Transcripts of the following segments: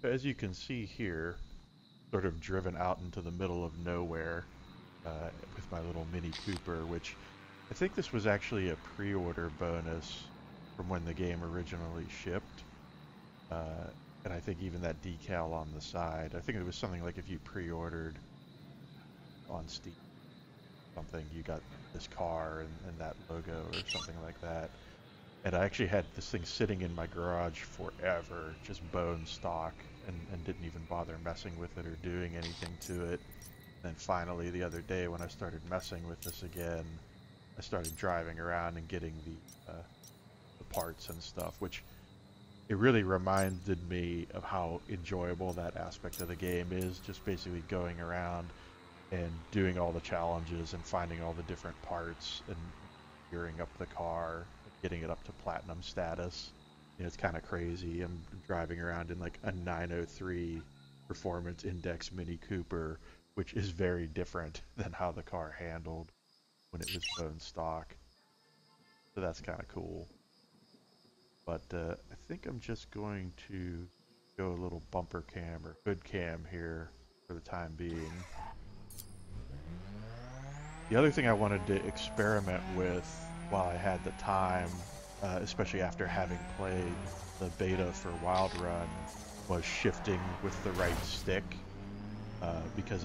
As you can see here, sort of driven out into the middle of nowhere with my little Mini Cooper, which I think this was actually a pre-order bonus from when the game originally shipped. Uh, and I think even that decal on the side, I think it was something like if you pre-ordered on Steam something, you got this car and that logo or something like that. And I actually had this thing sitting in my garage forever, just bone stock, and didn't even bother messing with it or doing anything to it. And then finally, the other day when I started messing with this again, I started driving around and getting the parts and stuff, which it really reminded me of how enjoyable that aspect of the game is, just basically going around and doing all the challenges and finding all the different parts and gearing up the car, getting it up to platinum status. You know, it's kind of crazy. I'm driving around in like a 903 Performance Index Mini Cooper, which is very different than how the car handled when it was bone stock. So that's kind of cool. But I think I'm just going to go a little bumper cam or hood cam here for the time being. The other thing I wanted to experiment with while I had the time, especially after having played the beta for Wild Run, was shifting with the right stick. Because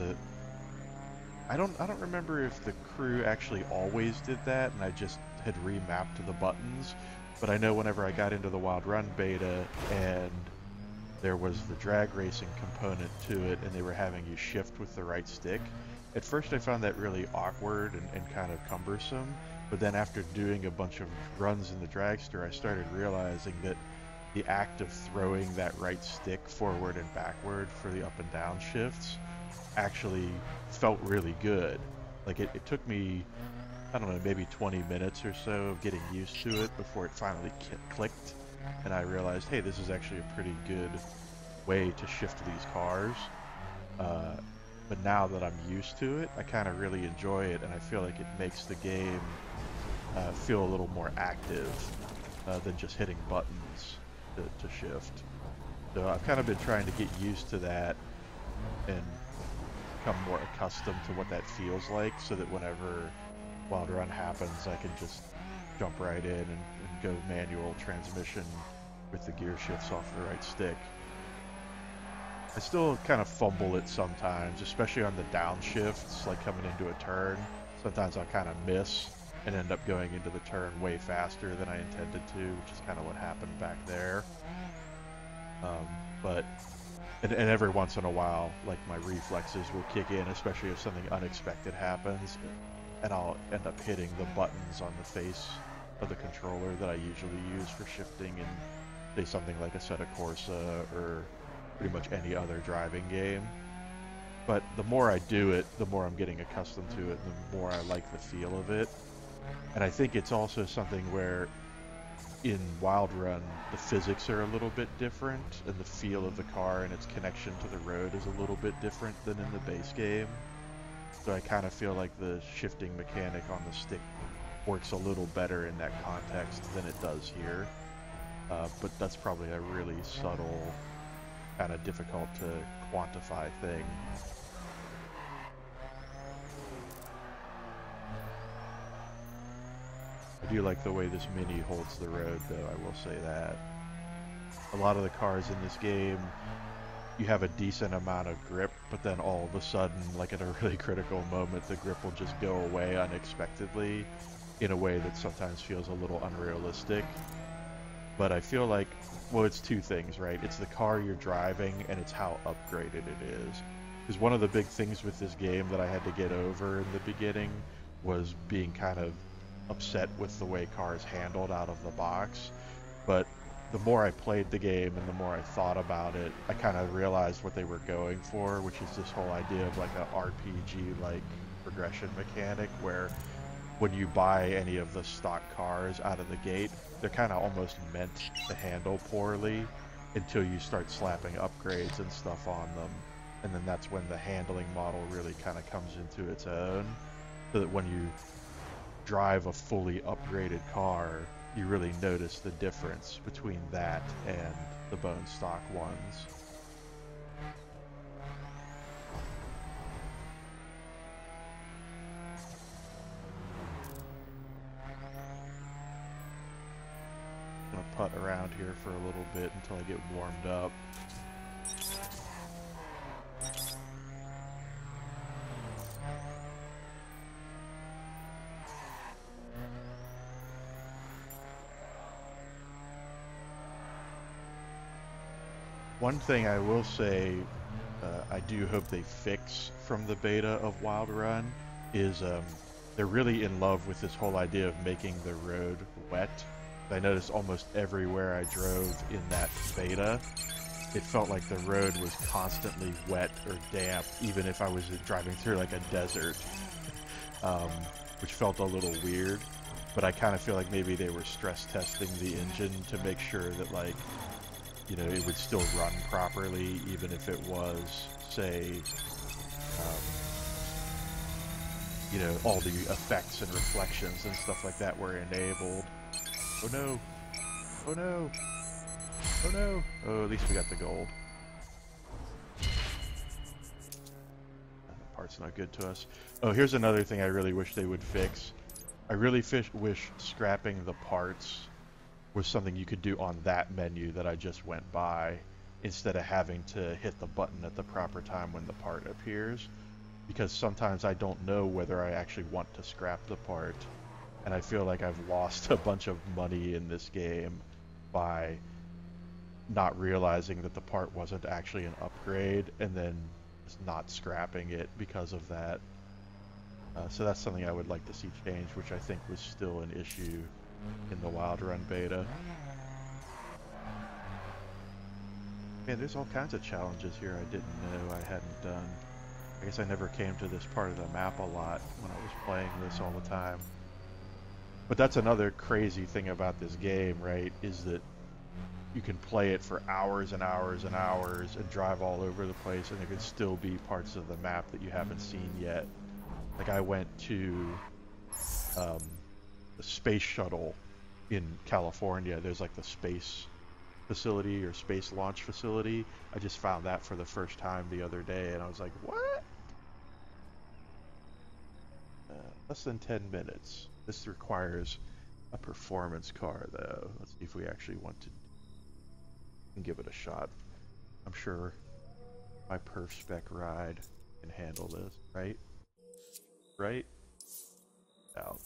I don't remember if the crew actually always did that, and I just had remapped the buttons. But I know whenever I got into the Wild Run beta and there was the drag racing component to it, and they were having you shift with the right stick. At first I found that really awkward and kind of cumbersome, but then after doing a bunch of runs in the dragster, I started realizing that the act of throwing that right stick forward and backward for the up and down shifts actually felt really good. Like it took me, I don't know, maybe 20 minutes or so of getting used to it before it finally clicked, and I realized, hey, this is actually a pretty good way to shift these cars. But now that I'm used to it, I kind of really enjoy it, and I feel like it makes the game feel a little more active than just hitting buttons to shift. So I've kind of been trying to get used to that and become more accustomed to what that feels like, so that whenever Wild Run happens, I can just jump right in and go manual transmission with the gear shifts off the right stick. I still kind of fumble it sometimes, especially on the downshifts, like coming into a turn. Sometimes I'll kind of miss and end up going into the turn way faster than I intended to, which is kind of what happened back there. But every once in a while, like my reflexes will kick in, especially if something unexpected happens, and I'll end up hitting the buttons on the face of the controller that I usually use for shifting in, say, something like Assetto Corsa or pretty much any other driving game. But the more I do it, the more I'm getting accustomed to it, and the more I like the feel of it. And I think it's also something where in Wild Run, the physics are a little bit different, and the feel of the car and its connection to the road is a little bit different than in the base game. So I kind of feel like the shifting mechanic on the stick works a little better in that context than it does here. But that's probably a really subtle, kind of difficult to quantify thing. I do like the way this Mini holds the road, though, I will say that. A lot of the cars in this game, you have a decent amount of grip, but then all of a sudden, like at a really critical moment, the grip will just go away unexpectedly in a way that sometimes feels a little unrealistic. But I feel like, well, it's two things, right? It's the car you're driving, and it's how upgraded it is. Because one of the big things with this game that I had to get over in the beginning was being kind of upset with the way cars handled out of the box. But the more I played the game and the more I thought about it, I kind of realized what they were going for, which is this whole idea of like a RPG-like progression mechanic, where when you buy any of the stock cars out of the gate, they're kind of almost meant to handle poorly until you start slapping upgrades and stuff on them. And then that's when the handling model really kind of comes into its own, so that when you drive a fully upgraded car, you really notice the difference between that and the bone stock ones. around here for a little bit until I get warmed up. One thing I will say, I do hope they fix from the beta of Wild Run is they're really in love with this whole idea of making the road wet. I noticed almost everywhere I drove in that beta, it felt like the road was constantly wet or damp, even if I was driving through like a desert, which felt a little weird. But I kind of feel like maybe they were stress testing the engine to make sure that, like, you know, it would still run properly, even if it was, say, you know, all the effects and reflections and stuff like that were enabled. Oh no! Oh no! Oh no! Oh, at least we got the gold. That part's not good to us. Oh, here's another thing I really wish they would fix. I really wish scrapping the parts was something you could do on that menu that I just went by, instead of having to hit the button at the proper time when the part appears. Because sometimes I don't know whether I actually want to scrap the part, and I feel like I've lost a bunch of money in this game by not realizing that the part wasn't actually an upgrade, and then just not scrapping it because of that. So that's something I would like to see change, which I think was still an issue in the Wild Run beta. Man, there's all kinds of challenges here I didn't know I hadn't done. I guess I never came to this part of the map a lot when I was playing this all the time. But that's another crazy thing about this game, right, is that you can play it for hours and hours and hours and drive all over the place, and there could still be parts of the map that you haven't seen yet. Like, I went to the space shuttle in California. There's like the space facility or space launch facility. I just found that for the first time the other day, and I was like, what? Less than 10 minutes. This requires a performance car, though. Let's see if we actually want to give it a shot. I'm sure my perf spec ride can handle this, right? Right? Out.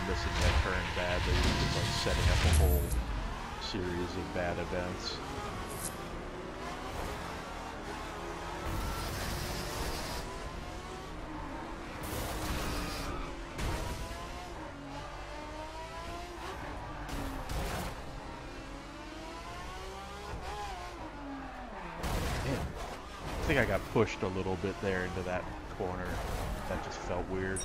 Missing that turn badly, just like setting up a whole series of bad events. Man, I think I got pushed a little bit there into that corner. That just felt weird.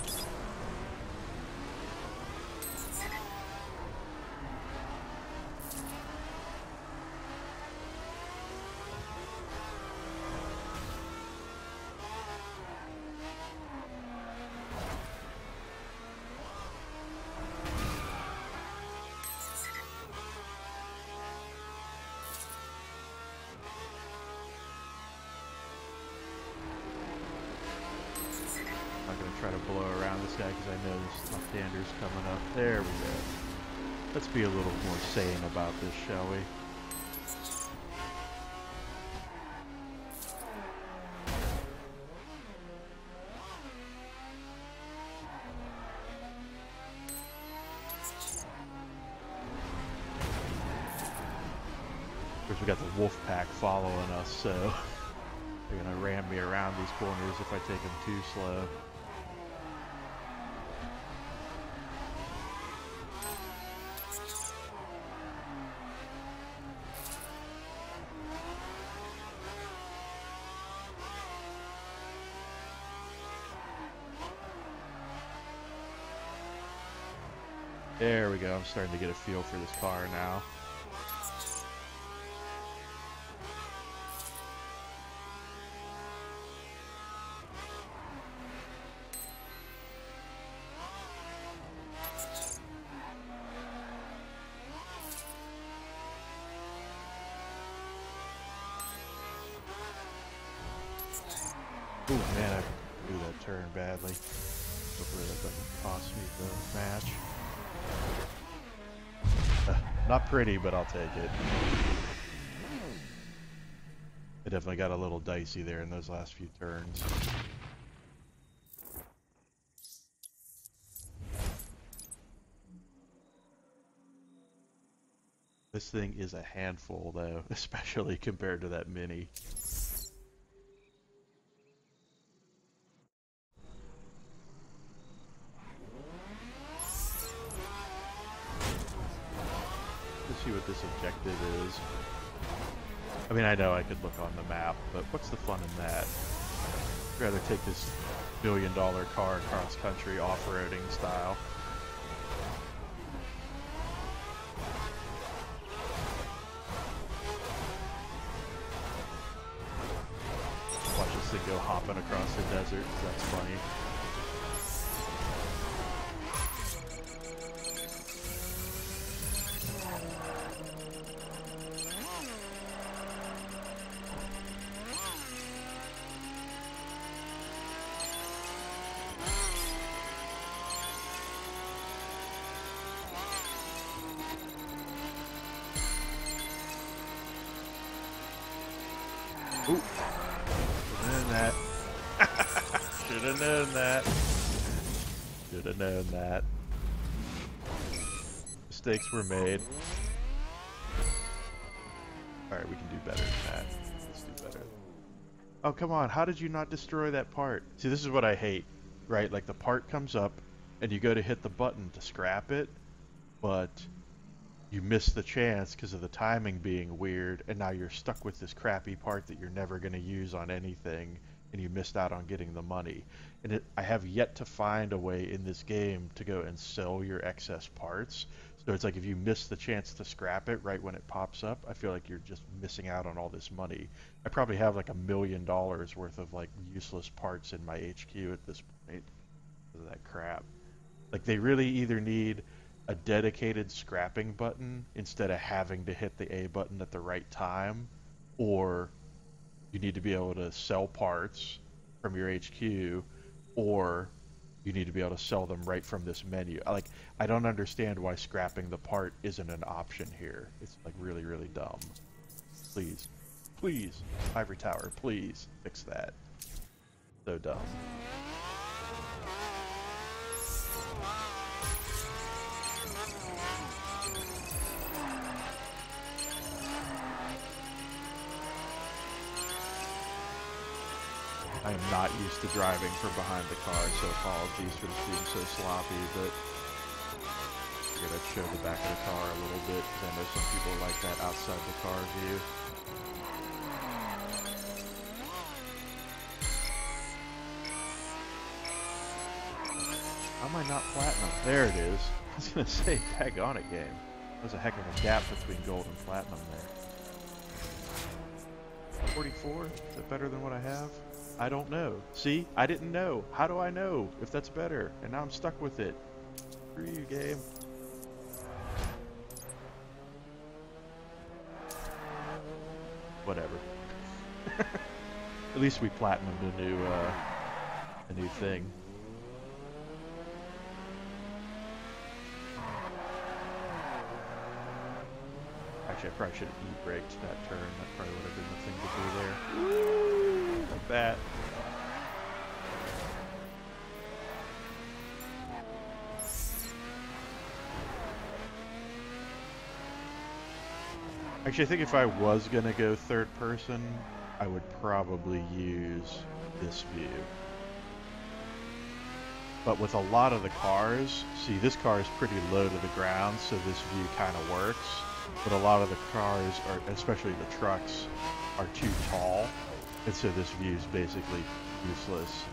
Try to blow around this guy because I know this left-hander's coming up. There we go. Let's be a little more sane about this, shall we? Of course, we got the wolf pack following us, so they're gonna ram me around these corners if I take them too slow. There we go, I'm starting to get a feel for this car now. Oh man, I blew that turn badly. Hopefully that doesn't cost me the match. Not pretty, but I'll take it. It definitely got a little dicey there in those last few turns. This thing is a handful though, especially compared to that Mini. Let's see what this objective is. I mean, I know I could look on the map, but what's the fun in that? I'd rather take this $1 billion car cross country off-roading style. Watch this thing go hopping across the desert, that's funny. Ooh. Should have known that. Should have known that. Mistakes were made. Alright, we can do better than that. Let's do better. Oh, come on. How did you not destroy that part? See, this is what I hate, right? Like, the part comes up, and you go to hit the button to scrap it, but you miss the chance because of the timing being weird, and now you're stuck with this crappy part that you're never going to use on anything, and you missed out on getting the money. And I have yet to find a way in this game to go and sell your excess parts. So it's like if you miss the chance to scrap it right when it pops up, I feel like you're just missing out on all this money. I probably have like $1 million worth of like useless parts in my HQ at this point because of that crap. Like they really either need a dedicated scrapping button instead of having to hit the A button at the right time, or you need to be able to sell parts from your HQ, or you need to be able to sell them right from this menu. Like, I don't understand why scrapping the part isn't an option here. It's like really, really dumb. Please, please, Ivory Tower, please fix that. So dumb. I am not used to driving from behind the car, so apologies for this being so sloppy, but I'm gonna show the back of the car a little bit, because I know some people like that outside the car view. How am I not platinum? There it is. I was gonna say, daggone it game. There's a heck of a gap between gold and platinum there. 44? Is that better than what I have? I don't know. See? I didn't know. How do I know if that's better? And now I'm stuck with it. Screw you, game. Whatever. At least we platinumed a new thing. Actually, I probably should have e-braked that turn. That probably would have been the thing to do there. Woo! Like that. Actually, I think if I was going to go third person, I would probably use this view. But with a lot of the cars, see, this car is pretty low to the ground, so this view kind of works. But a lot of the cars, especially the trucks, are too tall, and so this view is basically useless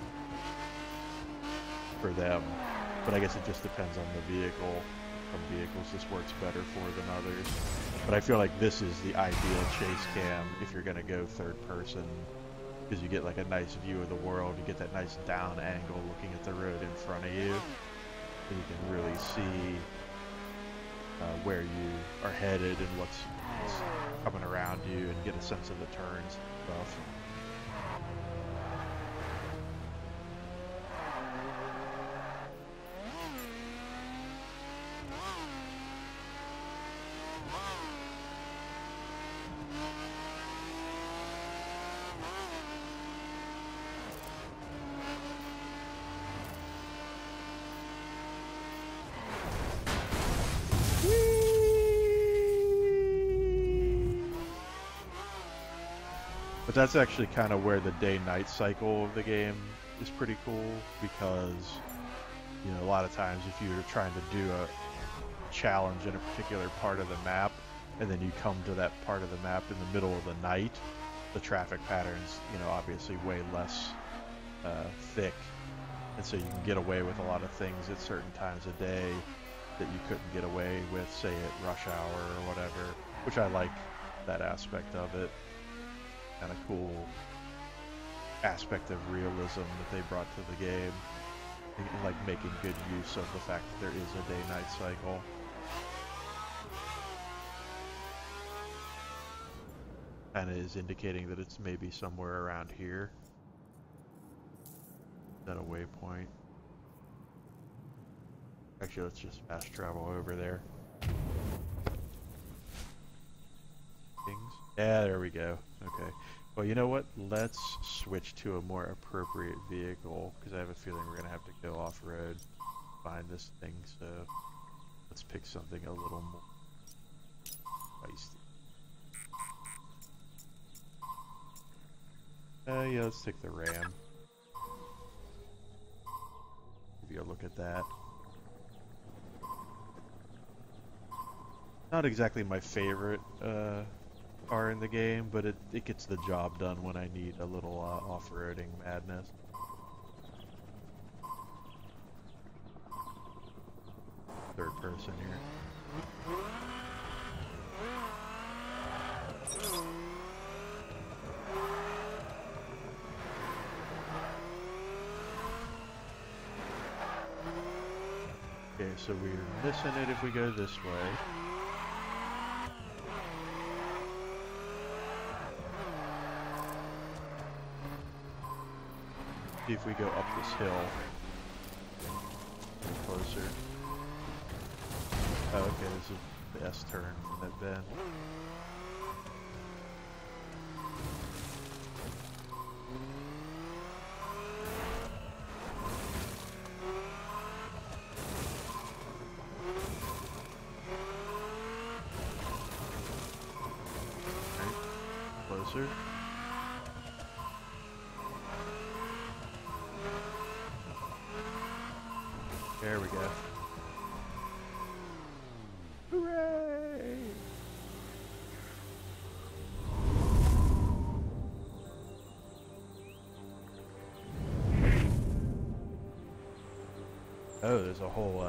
for them. But I guess it just depends on the vehicle. Some vehicles this works better for than others. But I feel like this is the ideal chase cam if you're going to go third person, because you get like a nice view of the world, you get that nice down angle looking at the road in front of you, and you can really see where you are headed and what's coming around you, and get a sense of the turns and stuff. But that's actually kind of where the day-night cycle of the game is pretty cool, because, you know, a lot of times if you're trying to do a challenge in a particular part of the map, and then you come to that part of the map in the middle of the night, the traffic patterns, you know, obviously way less thick, and so you can get away with a lot of things at certain times of day that you couldn't get away with, say, at rush hour or whatever, which I like that aspect of it. Kind of cool aspect of realism that they brought to the game, and, like, making good use of the fact that there is a day-night cycle. And it is indicating that it's maybe somewhere around here. Is that a waypoint? Actually, let's just fast travel over there. Things. Yeah, there we go. Okay. Well, you know what? Let's switch to a more appropriate vehicle, because I have a feeling we're going to have to go off-road to find this thing, so let's pick something a little more feisty. Yeah, let's take the Ram. Give you a look at that. Not exactly my favorite car in the game, but it gets the job done when I need a little off-roading madness. Third person here. Okay, so we're missing it if we go this way. See if we go up this hill. Get closer. Oh, okay, this is the S turn in that bend. Closer. There we go. Hooray! Oh, there's a whole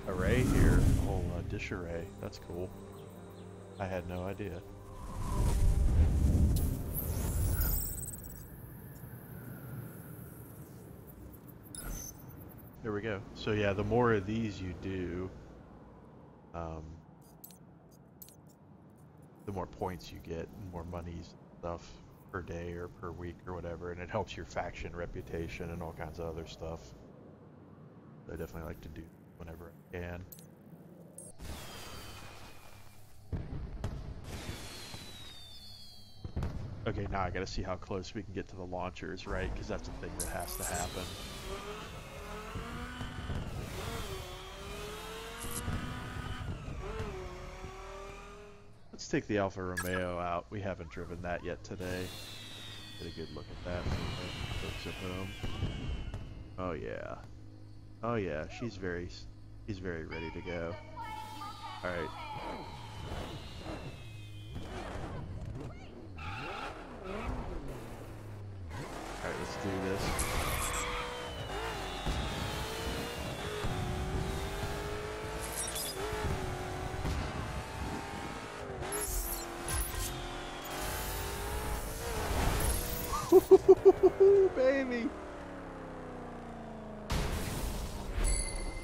array here, a whole dish array. That's cool. I had no idea. There we go. So yeah, the more of these you do, the more points you get, and more monies and stuff per day or per week or whatever, and it helps your faction reputation and all kinds of other stuff. So I definitely like to do whenever I can. Okay, now I gotta see how close we can get to the launchers, right? Because that's a thing that has to happen. Let's take the Alfa Romeo out. We haven't driven that yet today. Get a good look at that for the folks at home. Oh yeah. Oh yeah, she's very ready to go. Alright. Alright, let's do this. Baby!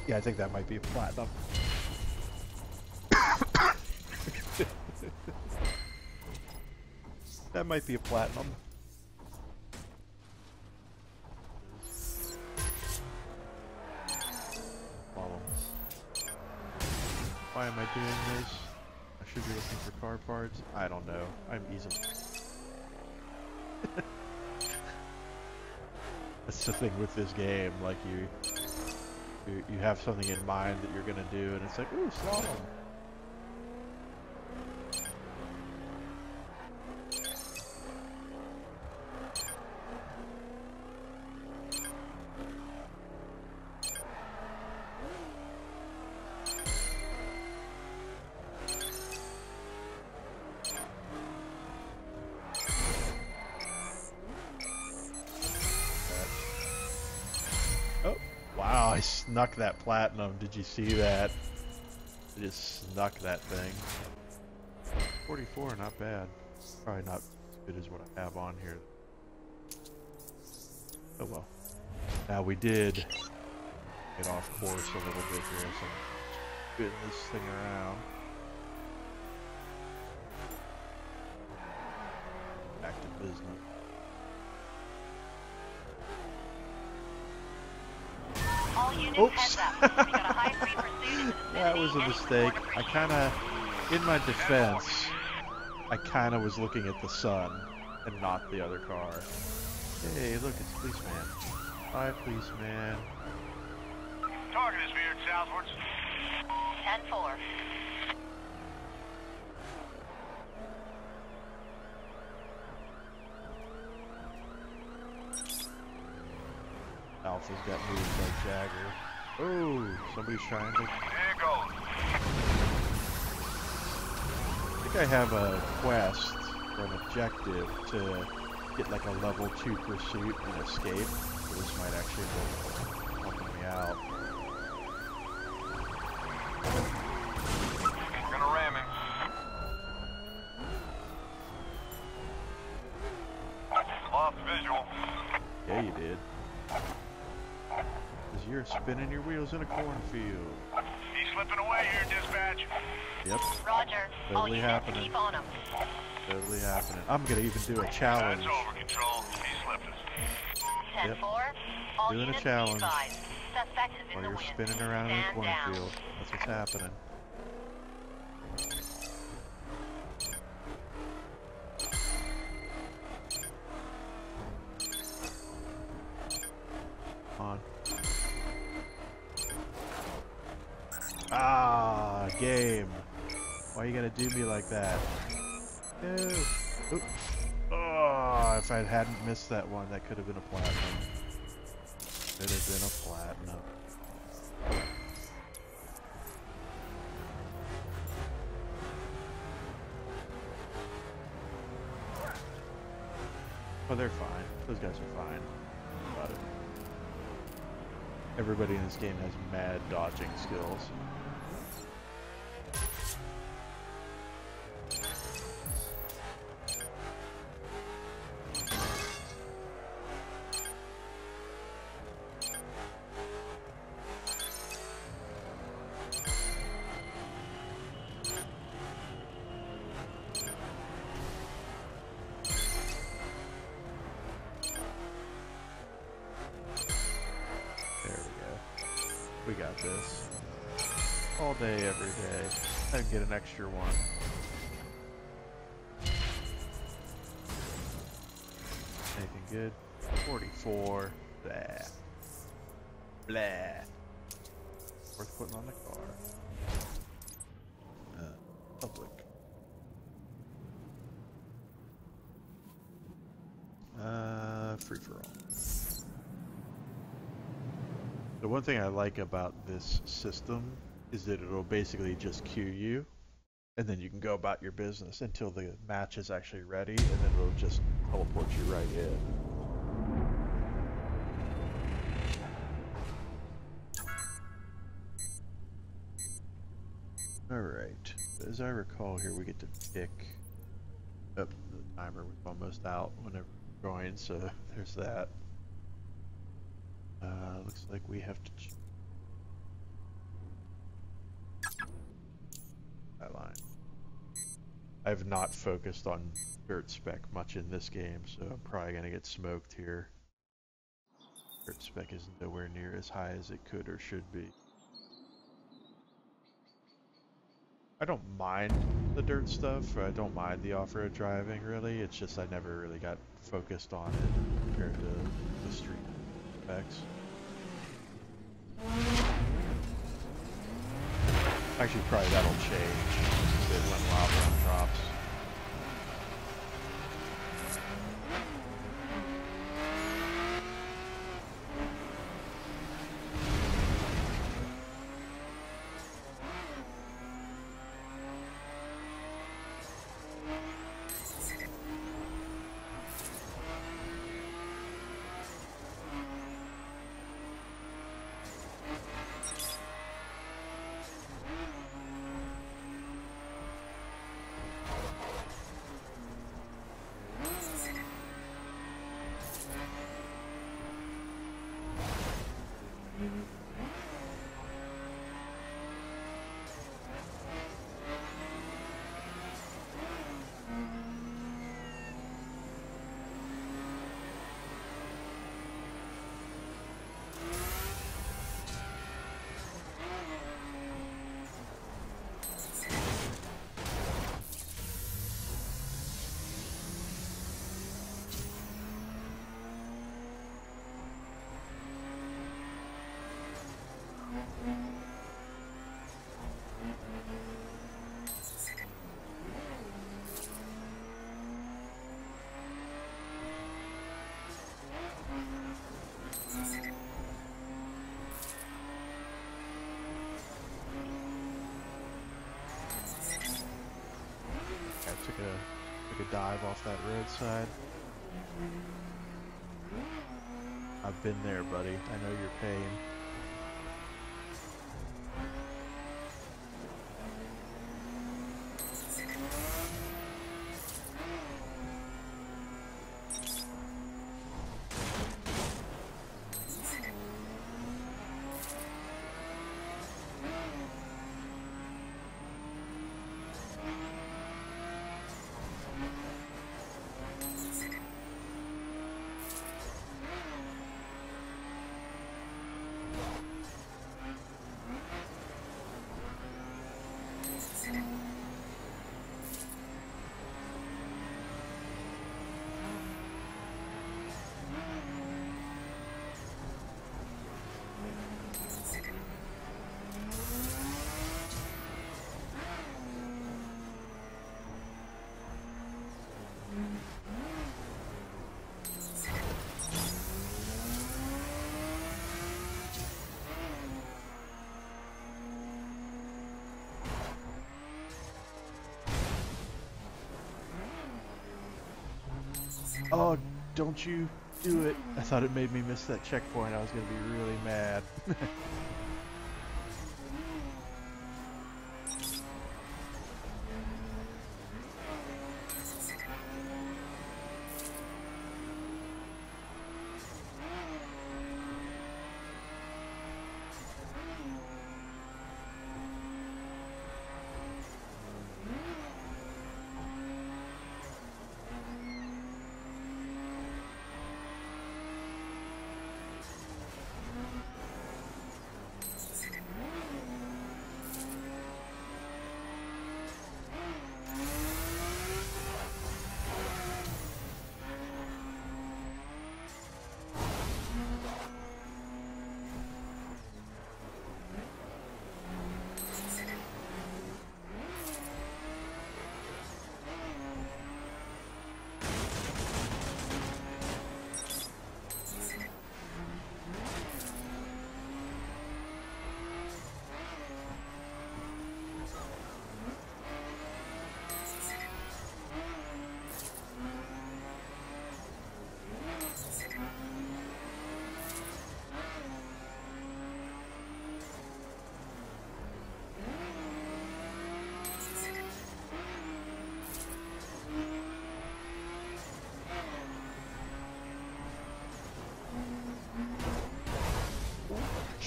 Yeah, I think that might be a platinum. That might be a platinum. Why am I doing this? I should be looking for car parts. I don't know. I'm easily... That's the thing with this game, like you have something in mind that you're gonna do, and it's like, ooh, slalom. snuck that platinum. Did you see that? I just snuck that thing. 44, not bad. Probably not as good as what I have on here. Oh well. Now we did get off course a little bit here, so I'm spinning this thing around. Back to business. All units, oops! heads up. We got a high-speed pursuit in the That vicinity. was a mistake. I kinda, in my defense, I kinda was looking at the sun and not the other car. Hey, look, it's policeman. Hi, policeman. Target is veered southwards. 10-4. Alpha's got moves like Jagger. Oh, somebody's trying to... There it goes. I think I have a quest or an objective to get like a level 2 pursuit and escape. So this might actually be helping me out. Gonna ram him. Lost visual. Yeah, you did. Because you're spinning your wheels in a cornfield. He's slipping away here, dispatch. Yep, Roger. All Totally units, happening. keep on him. totally happening. I'm gonna even do a challenge. That's over, Control. He slipped us. 10-4. All Doing a units, be challenge. advised. Suspect is in While the you're wind. spinning around in a Stand down. cornfield. That's what's happening. Come on. Ah, game. Why you gotta do me like that? No. Oop. Oh, if I hadn't missed that one, that could have been a platinum. Could have been a platinum. Oh, they're fine. Those guys are fine. About it. Everybody in this game has mad dodging skills. We got this. All day, every day. I can get an extra one. Anything good? 44. Blah. Blah. Worth putting on the car. Public. Free for all. The one thing I like about this system is that it'll basically just queue you, and then you can go about your business until the match is actually ready, and then it'll just teleport you right in. Alright, as I recall here we get to pick up the timer was almost out whenever we joined, so there's that. Looks like we have to that line. I've not focused on dirt spec much in this game, so I'm probably gonna get smoked here. Dirt spec is nowhere near as high as it could or should be. I don't mind the dirt stuff. I don't mind the off-road driving, really. It's just I never really got focused on it compared to the street specs. Actually, probably that'll change a bit when Wildrun drops. take a dive off that roadside. I've been there, buddy. I know your pain. Oh, don't you do it. I thought it made me miss that checkpoint. I was going to be really mad.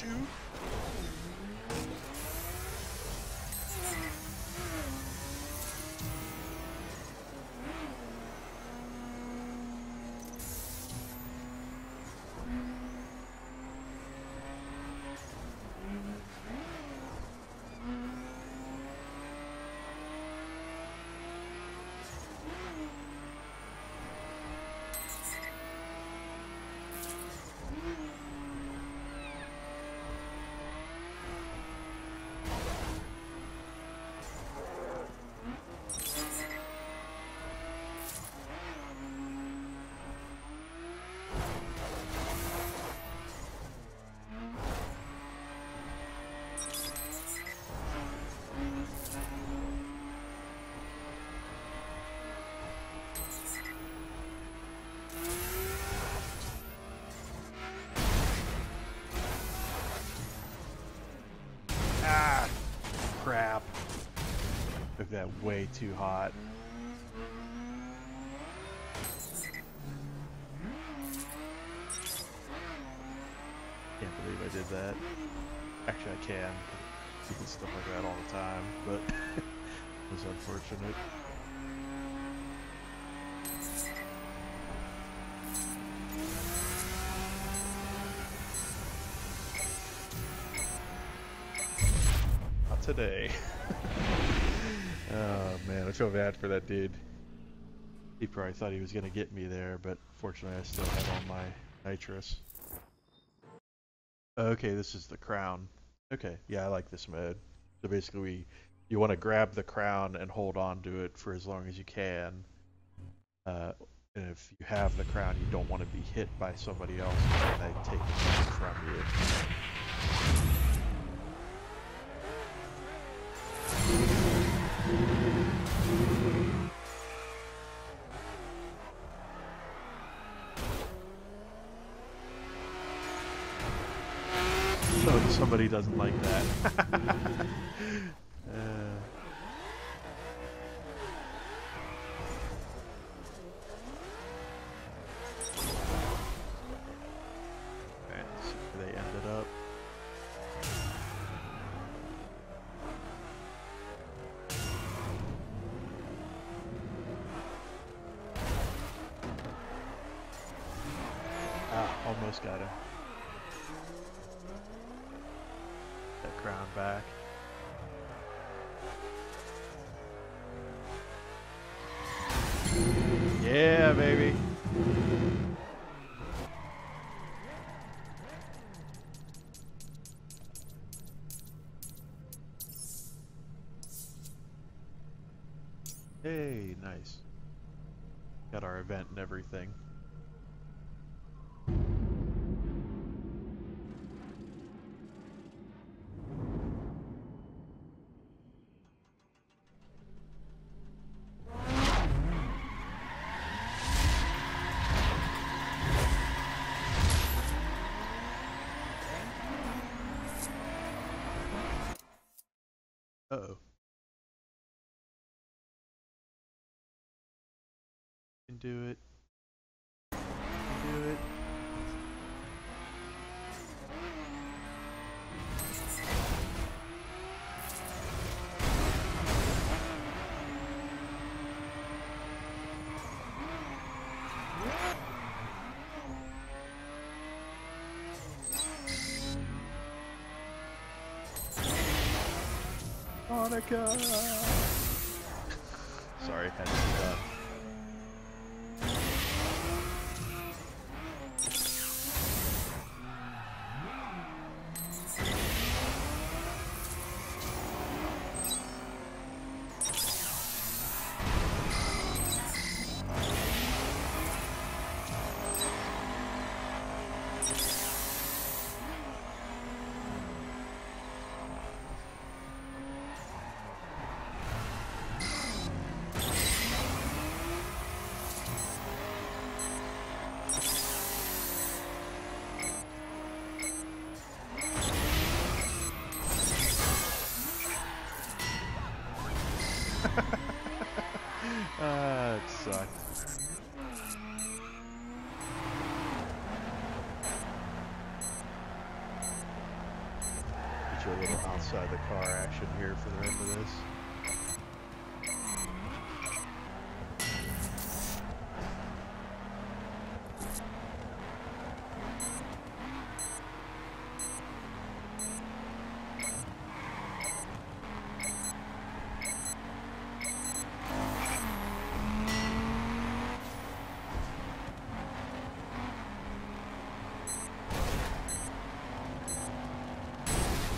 You? Crap. Took that way too hot. Can't believe I did that. Actually, I can. I do stuff like that all the time, but it was unfortunate. Today. Oh man, I feel bad for that dude. He probably thought he was gonna get me there, but fortunately I still have all my nitrous. Okay, this is the crown. Okay, yeah, I like this mode. So basically you want to grab the crown and hold on to it for as long as you can. And if you have the crown, you don't want to be hit by somebody else and they take it from you. somebody doesn't like that. Alright, let's see where they ended up. Almost got him. That crown back. Yeah, baby. Hey, nice. Got our event and everything. Uh-oh. Can do it. Can do it. Monica! Sorry, had to do that. It sucked. Get you a little outside the car action here for the end of this.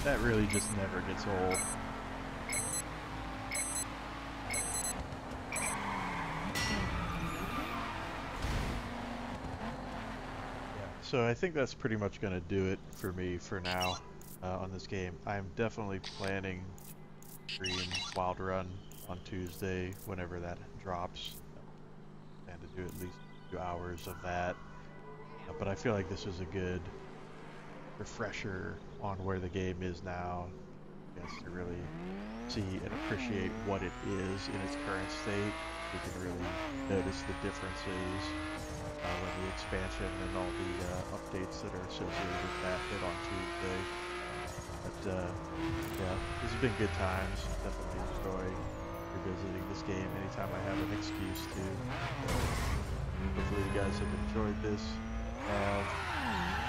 That really just never gets old. So I think that's pretty much going to do it for me for now on this game. I'm definitely planning to stream Wild Run on Tuesday whenever that drops. And to do at least 2 hours of that. But I feel like this is a good refresher on where the game is now, I guess, to really see and appreciate what it is in its current state. You can really notice the differences when the expansion and all the updates that are associated with that hit on Tuesday. But yeah, this has been good times. Definitely enjoy revisiting this game anytime I have an excuse to. Hopefully you guys have enjoyed this.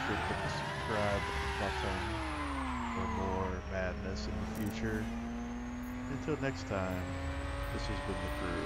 Sure to hit the subscribe button for more madness in the future. Until next time, this has been The Crew.